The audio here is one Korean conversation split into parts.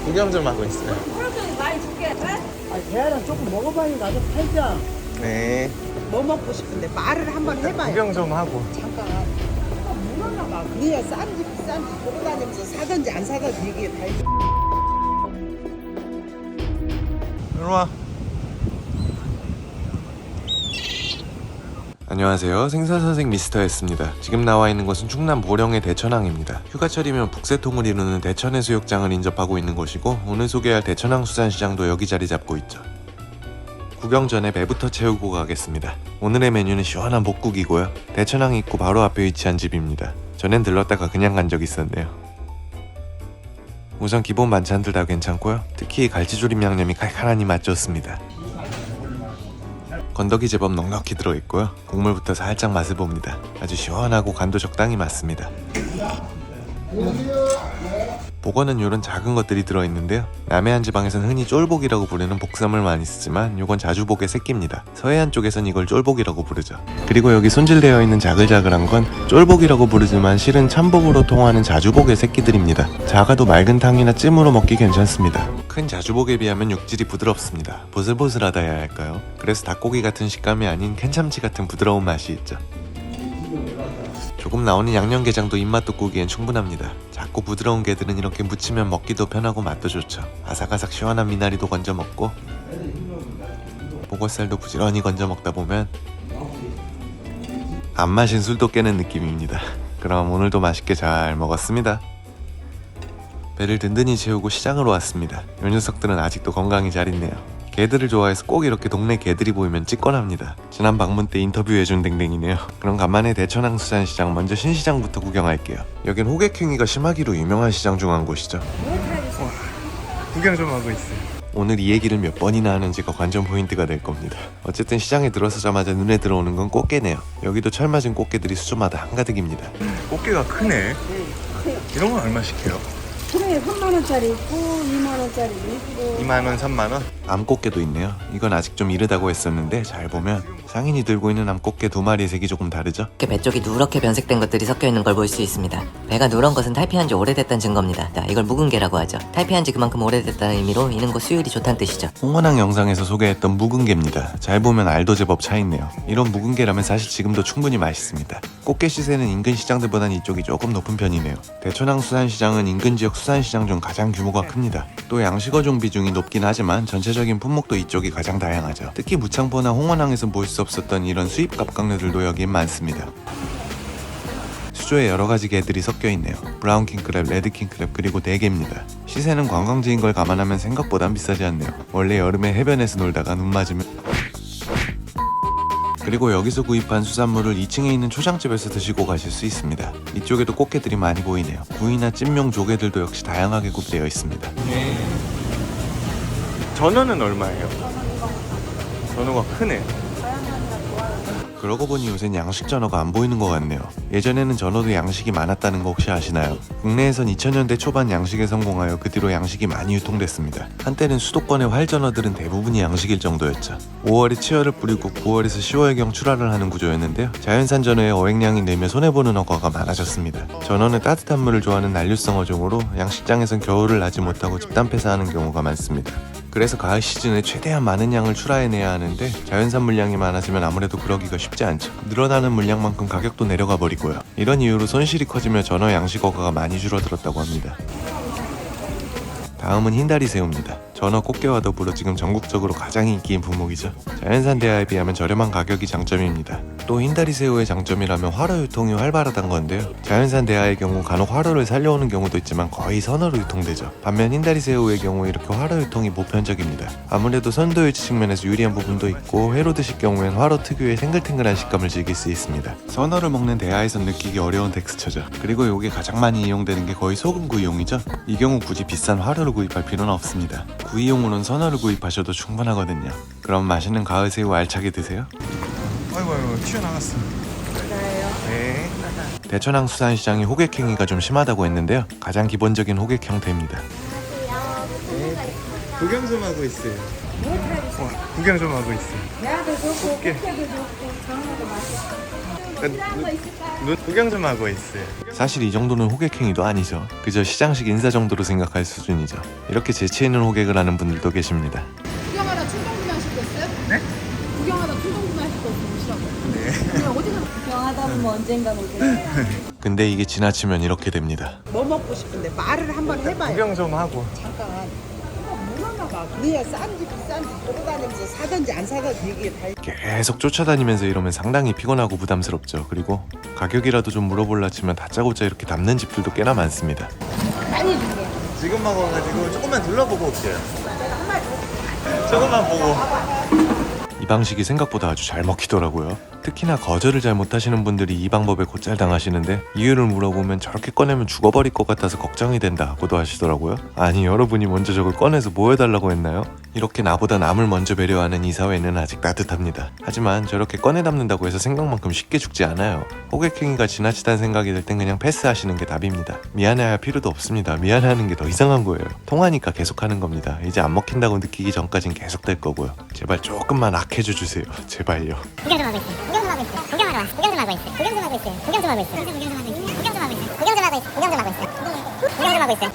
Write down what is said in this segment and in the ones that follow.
구경 좀 하고 있어요. 아, 계란은 조금 먹어봐야 나도 팔자. 네. 뭐 먹고 싶은데 말을 한번 해봐요. 구경 좀 하고. 잠깐. 물었나 봐. 그래야 싼지 비싼지 보고 다니면서 사든지 안 사든지 얘기해 다 해. 이리 와. 안녕하세요. 생선선생 미스터였습니다. 지금 나와 있는 곳은 충남 보령의 대천항입니다. 휴가철이면 북새통을 이루는 대천해수욕장을 인접하고 있는 곳이고 오늘 소개할 대천항 수산시장도 여기 자리 잡고 있죠. 구경 전에 배부터 채우고 가겠습니다. 오늘의 메뉴는 시원한 볶국이고요. 대천항 입구 바로 앞에 위치한 집입니다. 전엔 들렀다가 그냥 간 적 있었네요. 우선 기본 반찬들 다 괜찮고요. 특히 갈치조림 양념이 칼칼하니 맛 좋습니다. 건더기 제법 넉넉히 들어있고요. 국물부터 살짝 맛을 봅니다. 아주 시원하고 간도 적당히 맞습니다. 보거는 요런 작은 것들이 들어있는데요. 남해안 지방에서는 흔히 쫄복이라고 부르는 복섬을 많이 쓰지만 요건 자주복의 새끼입니다. 서해안 쪽에선 이걸 쫄복이라고 부르죠. 그리고 여기 손질되어 있는 자글자글한 건 쫄복이라고 부르지만 실은 참복으로 통하는 자주복의 새끼들입니다. 작아도 맑은 탕이나 찜으로 먹기 괜찮습니다. 큰 자주복에 비하면 육질이 부드럽습니다. 보슬보슬하다 해야 할까요? 그래서 닭고기 같은 식감이 아닌 캔참치 같은 부드러운 맛이 있죠. 조금 나오는 양념게장도 입맛 돋구기엔 충분합니다. 작고 부드러운 게들은 이렇게 무치면 먹기도 편하고 맛도 좋죠. 아삭아삭 시원한 미나리도 건져 먹고 보고살도 부지런히 건져 먹다 보면 안 마신 술도 깨는 느낌입니다. 그럼 오늘도 맛있게 잘 먹었습니다. 배를 든든히 채우고 시장으로 왔습니다. 요 녀석들은 아직도 건강히 잘 있네요. 개들을 좋아해서 꼭 이렇게 동네 개들이 보이면 찍곤 합니다. 지난 방문 때 인터뷰해준 댕댕이네요. 그럼 간만에 대천항 수산시장 먼저 신시장부터 구경할게요. 여긴 호객행위가 심하기로 유명한 시장 중 한 곳이죠. 구경 좀 하고 있어요. 오늘 이 얘기를 몇 번이나 하는지가 관전 포인트가 될 겁니다. 어쨌든 시장에 들어서자마자 눈에 들어오는 건 꽃게네요. 여기도 철 맞은 꽃게들이 수조마다 한가득입니다. 꽃게가 크네. 이런 건 얼마씩 해요? 그래 3만원짜리 있고 2만원짜리도 있고 2만원, 3만원? 암꽃게도 있네요. 이건 아직 좀 이르다고 했었는데 잘 보면 상인이 들고 있는 암꽃게 2마리의 색이 조금 다르죠? 배 쪽이 누렇게 변색된 것들이 섞여 있는 걸 볼 수 있습니다. 배가 누런 것은 탈피한 지 오래됐다는 증거입니다. 이걸 묵은 게라고 하죠. 탈피한 지 그만큼 오래됐다는 의미로 이는 곧 수율이 좋다는 뜻이죠. 홍원항 영상에서 소개했던 묵은 게입니다. 잘 보면 알도 제법 차있네요. 이런 묵은 게라면 사실 지금도 충분히 맛있습니다. 꽃게 시세는 인근 시장들보단 이쪽이 조금 높은 편이네요. 대천항 수산시장은 인근 지역 수산시장 중 가장 규모가 큽니다. 또 양식어종 비중이 높긴 하지만 전체적인 품목도 이쪽이 가장 다양하죠. 특히 무창포나 홍원항에서 볼 수 없었던 이런 수입 갑각류들도 여기엔 많습니다. 수조에 여러가지 게들이 섞여있네요. 브라운 킹크랩, 레드 킹크랩 그리고 대게입니다. 시세는 관광지인 걸 감안하면 생각보단 비싸지 않네요. 원래 여름에 해변에서 놀다가 눈 맞으면 그리고 여기서 구입한 수산물을 2층에 있는 초장집에서 드시고 가실 수 있습니다. 이쪽에도 꽃게들이 많이 보이네요. 구이나 찜용 조개들도 역시 다양하게 구비되어 있습니다. 전어는 얼마예요? 전어가 크네. 그러고 보니 요샌 양식 전어가 안 보이는 것 같네요. 예전에는 전어도 양식이 많았다는 거 혹시 아시나요? 국내에선 2000년대 초반 양식에 성공하여 그 뒤로 양식이 많이 유통됐습니다. 한때는 수도권의 활전어들은 대부분이 양식일 정도였죠. 5월에 치어를 뿌리고 9월에서 10월경 출하를 하는 구조였는데요. 자연산 전어의 어획량이 늘며 손해보는 어과가 많아졌습니다. 전어는 따뜻한 물을 좋아하는 난류성 어종으로 양식장에선 겨울을 나지 못하고 집단 폐사하는 경우가 많습니다. 그래서 가을 시즌에 최대한 많은 양을 출하해내야 하는데 자연산 물량이 많아지면 아무래도 그러기가 쉽지 않죠. 늘어나는 물량만큼 가격도 내려가 버리고요. 이런 이유로 손실이 커지며 전어 양식 어가가 많이 줄어들었다고 합니다. 다음은 흰다리 새우입니다. 전어 꽃게와 더불어 지금 전국적으로 가장 인기인 품목이죠. 자연산 대하에 비하면 저렴한 가격이 장점입니다. 또 흰다리 새우의 장점이라면 활어 유통이 활발하다는 건데요. 자연산 대하의 경우 간혹 활어를 살려오는 경우도 있지만 거의 선어로 유통되죠. 반면 흰다리 새우의 경우 이렇게 활어 유통이 보편적입니다. 아무래도 선도일치 측면에서 유리한 부분도 있고 회로 드실 경우엔 활어 특유의 탱글탱글한 식감을 즐길 수 있습니다. 선어를 먹는 대하에선 느끼기 어려운 텍스처죠. 그리고 이게 가장 많이 이용되는 게 거의 소금 구이용이죠. 이 경우 굳이 비싼 활어를 구입할 필요는 없습니다. 구이용으로는 선어를 구입하셔도 충분하거든요. 그럼 맛있는 가을 새우 알차게 드세요. 아이고 튀어나갔어. 네. 대천항 수산시장이 호객행위가 좀 심하다고 했는데요. 가장 기본적인 호객 형태입니다. 네. 구경 좀 하고 있어요. 구경 좀 하고 있어요. 내아도 좋고 꽃게도 좋고 장어도 맛있어. 눈 구경 좀 하고 있어요. 사실 이 정도는 호객행위도 아니죠. 그저 시장식 인사 정도로 생각할 수준이죠. 이렇게 재치 있는 호객을 하는 분들도 계십니다. 구경하다 충동구매 하실 거 있어요? 네? 구경하다 충동구매 하실 거 있으면 오시라고. 네. 그냥 어디서 구경하다 보면 언젠간 오겠어요. 근데 이게 지나치면 이렇게 됩니다. 뭐 먹고 싶은데 말을 한번 해봐요. 구경 좀 하고. 잠깐. 뭐 하나 봐. 그래야 싼지 비싼지 돌아다니면서 사든지 안 사든지 얘기해 다. 계속 쫓아다니면서 이러면 상당히 피곤하고 부담스럽죠. 그리고 가격이라도 좀 물어볼라 치면 다짜고짜 이렇게 담는 집들도 꽤나 많습니다. 많이 주세요. 지금 먹어가지고 조금만 둘러보고 올게요. 조금만 보고. 이 방식이 생각보다 아주 잘 먹히더라고요. 특히나 거절을 잘 못하시는 분들이 이 방법에 곧잘 당하시는데 이유를 물어보면 저렇게 꺼내면 죽어버릴 것 같아서 걱정이 된다고도 하시더라고요. 아니, 여러분이 먼저 저걸 꺼내서 뭐 해달라고 했나요? 이렇게 나보다 남을 먼저 배려하는 이 사회는 아직 따뜻합니다. 하지만 저렇게 꺼내 담는다고 해서 생각만큼 쉽게 죽지 않아요. 호객행위가 지나치다는 생각이 들 땐 그냥 패스하시는 게 답입니다. 미안해할 필요도 없습니다. 미안해하는 게 더 이상한 거예요. 통하니까 계속하는 겁니다. 이제 안 먹힌다고 느끼기 전까진 계속될 거고요. 제발 조금만 악해줘 주세요. 제발요. 구경 좀 하고 있어요. 구경 좀 하고 있어요. 구경 좀 하고 있어요. 구경 좀 하고 있어요. 구경 좀 하고 있어요. 구경 좀 하고 있어요. 구경 좀 하고 있어요. 구경 좀 하고 있어요. 구경 좀 하고 있어요.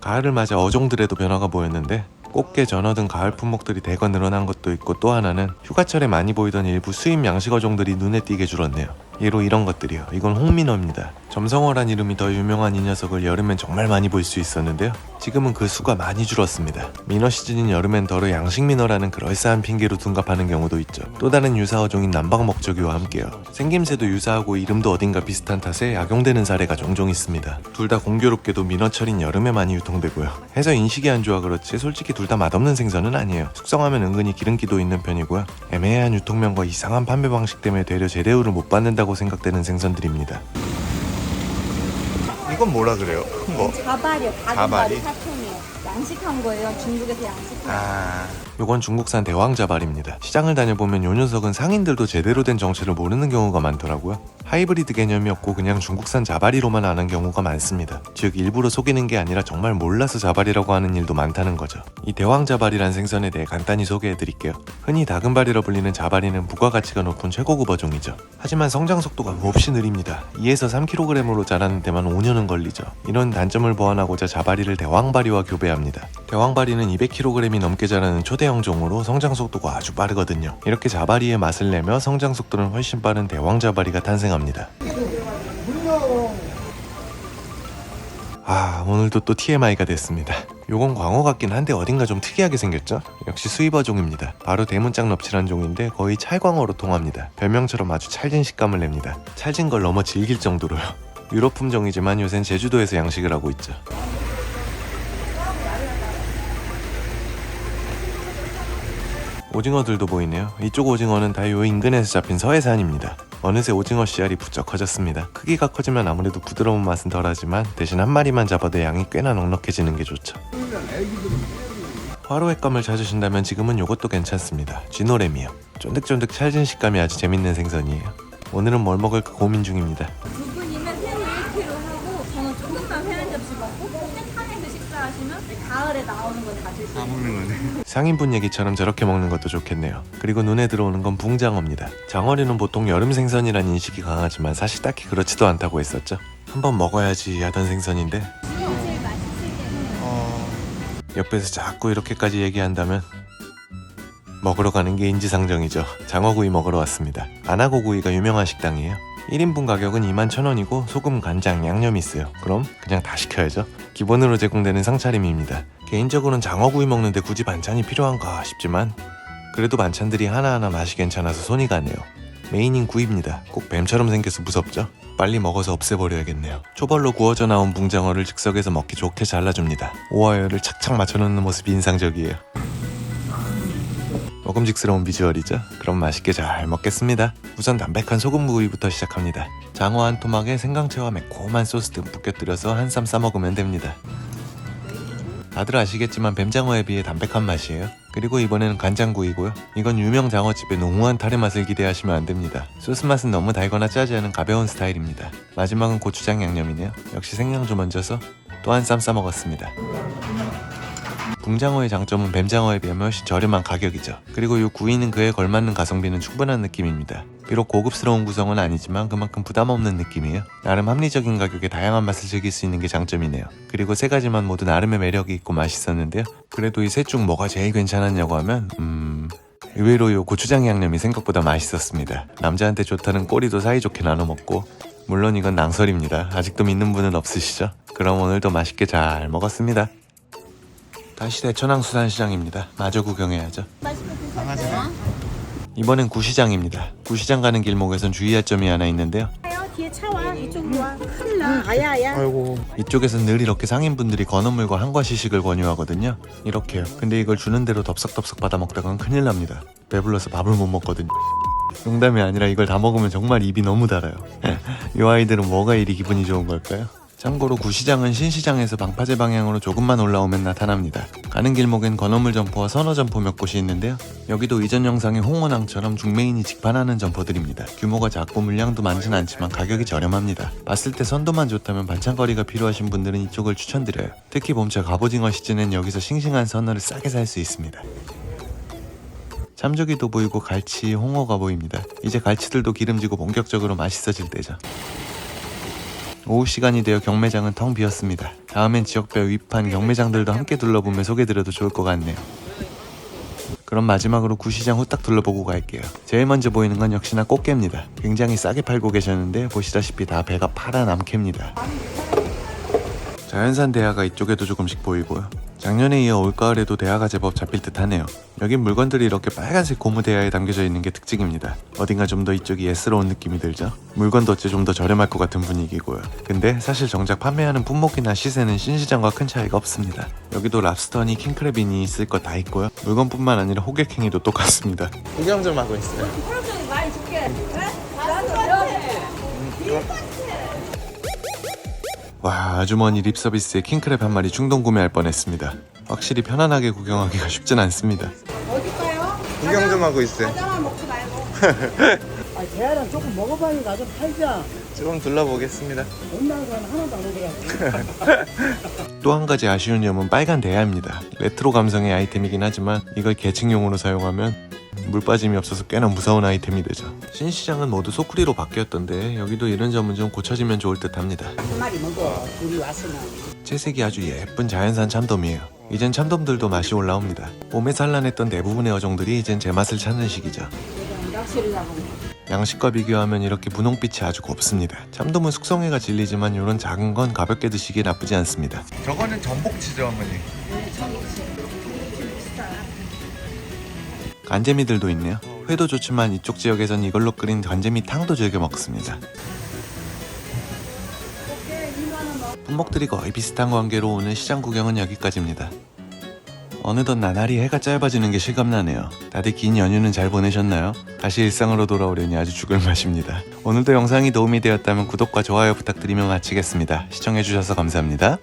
가을을 맞아 어종들에도 변화가 보였는데 꽃게, 전어 등 가을 품목들이 대거 늘어난 것도 있고, 또 하나는 휴가철에 많이 보이던 일부 수입 양식 어종들이 눈에 띄게 줄었네요. 예로 이런 것들이요. 이건 홍민어입니다. 점성어란 이름이 더 유명한 이 녀석을 여름엔 정말 많이 볼 수 있었는데요. 지금은 그 수가 많이 줄었습니다. 민어 시즌인 여름엔 더러 양식민어라는 그럴싸한 핑계로 둔갑하는 경우도 있죠. 또 다른 유사 어종인 남방먹저기와 함께요. 생김새도 유사하고 이름도 어딘가 비슷한 탓에 악용되는 사례가 종종 있습니다. 둘 다 공교롭게도 민어철인 여름에 많이 유통되고요. 해서 인식이 안 좋아 그렇지 솔직히 둘 다 맛없는 생선은 아니에요. 숙성하면 은근히 기름기도 있는 편이고요. 애매한 유통면과 이상한 판매 방식 때문에 되려 제대우를 못 받는다고 생각되는 생선들입니다. 이건 뭐라 그래요? 큰 거. 자발이요. 자발이? 다금바리 사촌이요. 양식한 거예요. 중국에서 양식한 거. 아, 요건 중국산 대왕자발입니다. 시장을 다녀보면 요 녀석은 상인들도 제대로 된 정체를 모르는 경우가 많더라고요. 하이브리드 개념이 없고 그냥 중국산 자발이로만 아는 경우가 많습니다. 즉 일부러 속이는 게 아니라 정말 몰라서 자발이라고 하는 일도 많다는 거죠. 이 대왕자발이란 생선에 대해 간단히 소개해드릴게요. 흔히 다금발이라 불리는 자발이는 부가가치가 높은 최고급 어종이죠. 하지만 성장 속도가 몹시 느립니다. 2에서 3kg으로 자라는 데만 5년은 걸리죠. 이런 단점을 보완하고자 자발이를 대왕발이와 교배합니다. 대왕발이는 200kg이 넘게 자라는 초대형 종으로 성장 속도가 아주 빠르거든요. 이렇게 자발이의 맛을 내며 성장 속도는 훨씬 빠른 대왕자발이가 탄생합니다. 오늘도 또 TMI가 됐습니다. 요건 광어 같긴 한데 어딘가 좀 특이하게 생겼죠? 역시 수입어종입니다. 바로 대문짝 넙치란 종인데 거의 찰광어로 통합니다. 별명처럼 아주 찰진 식감을 냅니다. 찰진 걸 넘어 질길 정도로요. 유럽 품종이지만 요샌 제주도에서 양식을 하고 있죠. 오징어들도 보이네요. 이쪽 오징어는 다 요 인근에서 잡힌 서해산입니다. 어느새 오징어 씨알이 부쩍 커졌습니다. 크기가 커지면 아무래도 부드러운 맛은 덜하지만 대신 한 마리만 잡아도 양이 꽤나 넉넉해지는 게 좋죠. 화로액감을 찾으신다면 지금은 요것도 괜찮습니다. 쥐노래미요. 쫀득쫀득 찰진 식감이 아주 재밌는 생선이에요. 오늘은 뭘 먹을까 고민 중입니다. 두 분이면 회 1kg 하고 저는 조금만 회 한 접시 먹고 한에서 식사하시면 가을에 나오는 거 다 드시고. 다 먹는 거네. 상인분 얘기처럼 저렇게 먹는 것도 좋겠네요. 그리고 눈에 들어오는 건 붕장어입니다. 장어류는 보통 여름 생선이란 인식이 강하지만 사실 딱히 그렇지도 않다고 했었죠. 한번 먹어야지 하던 생선인데 옆에서 자꾸 이렇게까지 얘기한다면 먹으러 가는 게 인지상정이죠. 장어구이 먹으러 왔습니다. 아나고구이가 유명한 식당이에요. 1인분 가격은 21,000원이고 소금, 간장, 양념이 있어요. 그럼 그냥 다 시켜야죠. 기본으로 제공되는 상차림입니다. 개인적으로는 장어구이 먹는데 굳이 반찬이 필요한가 싶지만 그래도 반찬들이 하나하나 맛이 괜찮아서 손이 가네요. 메인인 구이입니다. 꼭 뱀처럼 생겨서 무섭죠? 빨리 먹어서 없애버려야겠네요. 초벌로 구워져 나온 붕장어를 즉석에서 먹기 좋게 잘라줍니다. 오하열을 착착 맞춰놓는 모습이 인상적이에요. 먹음직스러운 비주얼이죠? 그럼 맛있게 잘 먹겠습니다. 우선 담백한 소금구이부터 시작합니다. 장어 한 토막에 생강채와 매콤한 소스 듬뿍 곁들여서 한 쌈 싸먹으면 됩니다. 다들 아시겠지만 뱀장어에 비해 담백한 맛이에요. 그리고 이번에는 간장구이고요. 이건 유명 장어집의濃厚타레 맛을 기대하시면 안됩니다. 소스 맛은 너무 달거나 짜지 않은 가벼운 스타일입니다. 마지막은 고추장 양념이네요. 역시 생강주 얹어서 또 한 쌈 싸먹었습니다. 붕장어의 장점은 뱀장어에 비하면 훨씬 저렴한 가격이죠. 그리고 이 구이는 그에 걸맞는 가성비는 충분한 느낌입니다. 비록 고급스러운 구성은 아니지만 그만큼 부담 없는 느낌이에요. 나름 합리적인 가격에 다양한 맛을 즐길 수 있는 게 장점이네요. 그리고 세 가지만 모두 나름의 매력이 있고 맛있었는데요. 그래도 이 셋 중 뭐가 제일 괜찮았냐고 하면 의외로 이 고추장 양념이 생각보다 맛있었습니다. 남자한테 좋다는 꼬리도 사이좋게 나눠 먹고, 물론 이건 낭설입니다. 아직도 믿는 분은 없으시죠? 그럼 오늘도 맛있게 잘 먹었습니다. 다시 대천항수산시장입니다. 마저 구경해야죠. 이번엔 구시장입니다. 구시장 가는 길목에선 주의할 점이 하나 있는데요. 뒤에 차 와. 이쪽으로 와. 큰일 나. 아야. 아이고. 이쪽에선 늘 이렇게 상인분들이 건어물과 한과 시식을 권유하거든요. 이렇게요. 근데 이걸 주는 대로 덥석덥석 받아 먹다간 큰일 납니다. 배불러서 밥을 못 먹거든요. 농담이 아니라 이걸 다 먹으면 정말 입이 너무 달아요. 이 아이들은 뭐가 이리 기분이 좋은 걸까요? 참고로 구시장은 신시장에서 방파제 방향으로 조금만 올라오면 나타납니다. 가는 길목엔 건어물 점포와 선어 점포 몇 곳이 있는데요. 여기도 이전 영상의 홍어낭처럼 중매인이 직판하는 점포들입니다. 규모가 작고 물량도 많진 않지만 가격이 저렴합니다. 봤을 때 선도만 좋다면 반찬거리가 필요하신 분들은 이쪽을 추천드려요. 특히 봄철 갑오징어 시즌엔 여기서 싱싱한 선어를 싸게 살 수 있습니다. 참조기도 보이고 갈치, 홍어가 보입니다. 이제 갈치들도 기름지고 본격적으로 맛있어질 때죠. 오후 시간이 되어 경매장은 텅 비었습니다. 다음엔 지역별 위판 경매장들도 함께 둘러보며 소개드려도 좋을 것 같네요. 그럼 마지막으로 구시장 후딱 둘러보고 갈게요. 제일 먼저 보이는 건 역시나 꽃게입니다. 굉장히 싸게 팔고 계셨는데 보시다시피 다 배가 파란 암캐입니다. 자연산 대하가 이쪽에도 조금씩 보이고요. 작년에 이어 올가을에도 대하가 제법 잡힐 듯 하네요. 여긴 물건들이 이렇게 빨간색 고무 대하에 담겨져 있는 게 특징입니다. 어딘가 좀 더 이쪽이 예스러운 느낌이 들죠? 물건도 어째 좀 더 저렴할 것 같은 분위기고요. 근데 사실 정작 판매하는 품목이나 시세는 신시장과 큰 차이가 없습니다. 여기도 랍스터니 킹크랩이니 있을 거 다 있고요. 물건뿐만 아니라 호객행위도 똑같습니다. 구경 좀 하고 있어요. 프로좀 많이 줄게. 나도 와, 아주머니 립서비스에 킹크랩 한 마리 충동 구매할 뻔했습니다. 확실히 편안하게 구경하기가 쉽진 않습니다. 어디 가요? 구경 좀 하고 있어요. 과자만 먹지 말고. 아, 대하랑 조금 먹어봐야 좀 팔자. 조금 둘러보겠습니다. 온나가는 하나도 안 오더라고. 또 한 가지 아쉬운 점은 빨간 대하입니다. 레트로 감성의 아이템이긴 하지만 이걸 계층용으로 사용하면 물 빠짐이 없어서 꽤나 무서운 아이템이 되죠. 신시장은 모두 소쿠리로 바뀌었던데 여기도 이런 점은 좀 고쳐지면 좋을 듯 합니다. 한 마리 먹어. 둘이 왔으면. 채색이 아주 예쁜 자연산 참돔이에요. 이젠 참돔들도 맛이 올라옵니다. 봄에 산란했던 대부분의 어종들이 이젠 제맛을 찾는 시기죠. 낚시를 하고. 양식과 비교하면 이렇게 분홍빛이 아주 곱습니다. 참돔은 숙성회가 진리지만 이런 작은 건 가볍게 드시기에 나쁘지 않습니다. 저거는 전복치죠, 어머니. 간재미들도 있네요. 회도 좋지만 이쪽 지역에선 이걸로 끓인 간재미 탕도 즐겨 먹습니다. 품목들이 거의 비슷한 관계로 오늘 시장 구경은 여기까지입니다. 어느덧 나날이 해가 짧아지는 게 실감나네요. 다들 긴 연휴는 잘 보내셨나요? 다시 일상으로 돌아오려니 아주 죽을 맛입니다. 오늘도 영상이 도움이 되었다면 구독과 좋아요 부탁드리며 마치겠습니다. 시청해주셔서 감사합니다.